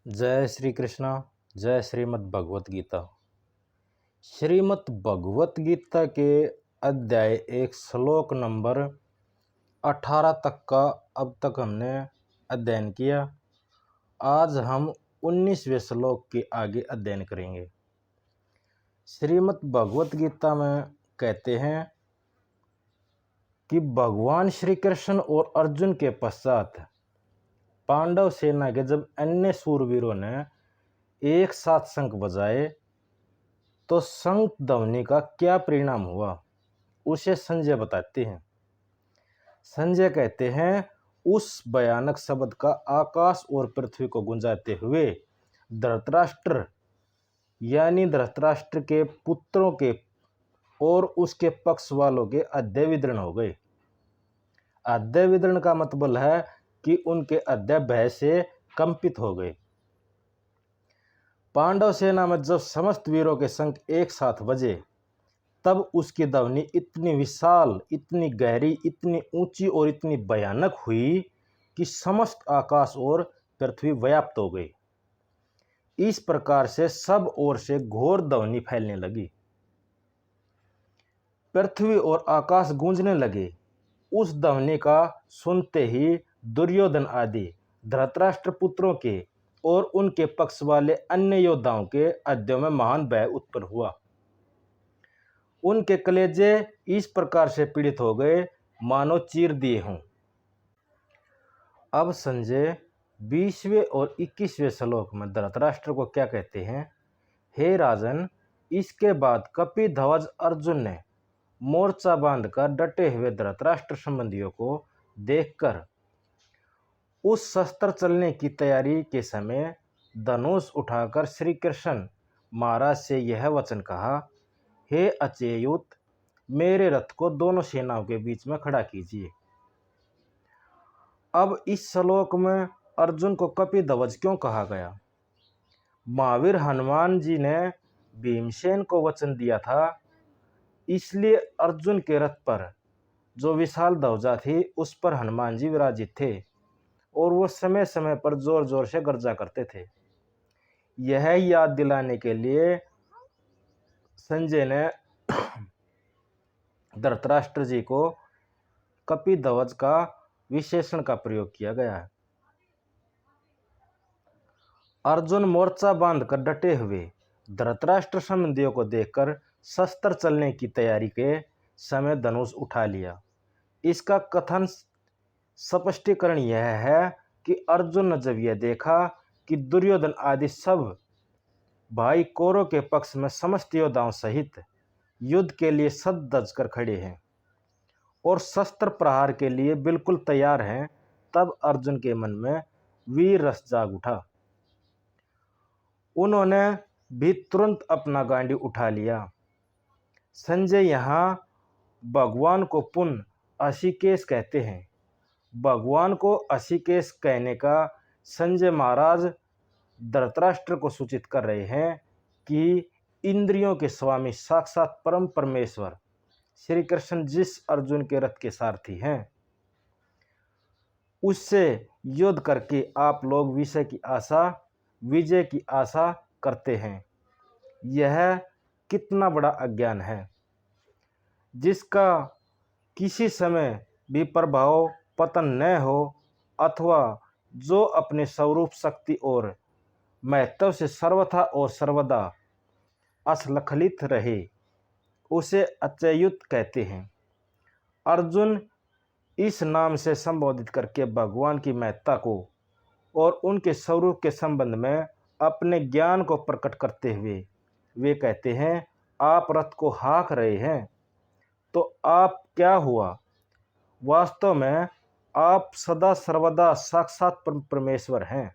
जय श्री कृष्णा। जय श्रीमद् भगवत गीता। श्रीमद् भगवत गीता के अध्याय 1 श्लोक नंबर 18 तक का अब तक हमने अध्ययन किया। आज हम 19वें श्लोक के आगे अध्ययन करेंगे। श्रीमद् भगवत गीता में कहते हैं कि भगवान श्री कृष्ण और अर्जुन के पश्चात पांडव सेना के जब अन्य सूरवीरों ने एक साथ शंख बजाए तो शंख ध्वनि का क्या परिणाम हुआ, उसे संजय बताते हैं। संजय कहते हैं, उस भयानक शब्द का आकाश और पृथ्वी को गुंजाते हुए धृतराष्ट्र यानी धृतराष्ट्र के पुत्रों के और उसके पक्ष वालों के हृदय विदीर्ण हो गए। हृदय विदीर्ण का मतलब है कि उनके हृदय भय से कंपित हो गए। पांडव सेना में जब समस्त वीरों के शंख एक साथ बजे तब उसकी ध्वनि इतनी विशाल, इतनी गहरी, इतनी ऊंची और इतनी भयानक हुई कि समस्त आकाश और पृथ्वी व्याप्त हो गई। इस प्रकार से सब ओर से घोर ध्वनि फैलने लगी। पृथ्वी और आकाश गूंजने लगे। उस ध्वनि का सुनते ही दुर्योधन आदि धृतराष्ट्र पुत्रों के और उनके पक्ष वाले अन्य योद्धाओं के हृदयों में महान भय उत्पन्न हुआ। उनके कलेजे इस प्रकार से पीड़ित हो गए मानो चीर दिए हों। अब संजय 20वें और 21वें श्लोक में धृतराष्ट्र को क्या कहते हैं? हे राजन, इसके बाद कपिध्वज अर्जुन ने मोर्चा बांधकर डटे हुए धृतराष्ट्र संबंधियों को देखकर उस शस्त्र चलने की तैयारी के समय धनुष उठाकर श्री कृष्ण महाराज से यह वचन कहा, हे अचेयुत, मेरे रथ को दोनों सेनाओं के बीच में खड़ा कीजिए। अब इस श्लोक में अर्जुन को कपिध्वज क्यों कहा गया? महावीर हनुमान जी ने भीमसेन को वचन दिया था, इसलिए अर्जुन के रथ पर जो विशाल ध्वजा थी उस पर हनुमान जी विराजित थे और वो समय समय पर जोर जोर से गर्जा करते थे। यह याद दिलाने के लिए संजय ने धृतराष्ट्र जी को कपिध्वज का विशेषण का प्रयोग किया गया है। अर्जुन मोर्चा बांधकर डटे हुए धृतराष्ट्र संबंधियों को देखकर शस्त्र चलने की तैयारी के समय धनुष उठा लिया। इसका कथन स्पष्टीकरण यह है कि अर्जुन ने जब यह देखा कि दुर्योधन आदि सब भाई कौरव के पक्ष में समस्त योद्धाओं सहित युद्ध के लिए सज धज कर खड़े हैं और शस्त्र प्रहार के लिए बिल्कुल तैयार हैं, तब अर्जुन के मन में वीर रस जाग उठा। उन्होंने भी तुरंत अपना गांडी उठा लिया। संजय यहाँ भगवान को पुनः ऋषिकेश कहते हैं। भगवान को ऋषिकेश कहने का संजय महाराज धृतराष्ट्र को सूचित कर रहे हैं कि इंद्रियों के स्वामी साक्षात परम परमेश्वर श्री कृष्ण जिस अर्जुन के रथ के सारथी हैं, उससे युद्ध करके आप लोग विजय की आशा करते हैं। यह कितना बड़ा अज्ञान है, जिसका किसी समय भी प्रभाव पतन न हो अथवा जो अपने स्वरूप शक्ति और महत्व से सर्वथा और सर्वदा असलखलित रहे, उसे अच्युत कहते हैं। अर्जुन इस नाम से संबोधित करके भगवान की महत्ता को और उनके स्वरूप के संबंध में अपने ज्ञान को प्रकट करते हुए वे कहते हैं, आप रथ को हाँक रहे हैं तो आप क्या हुआ? वास्तव में आप सदा सर्वदा साक्षात परमेश्वर हैं।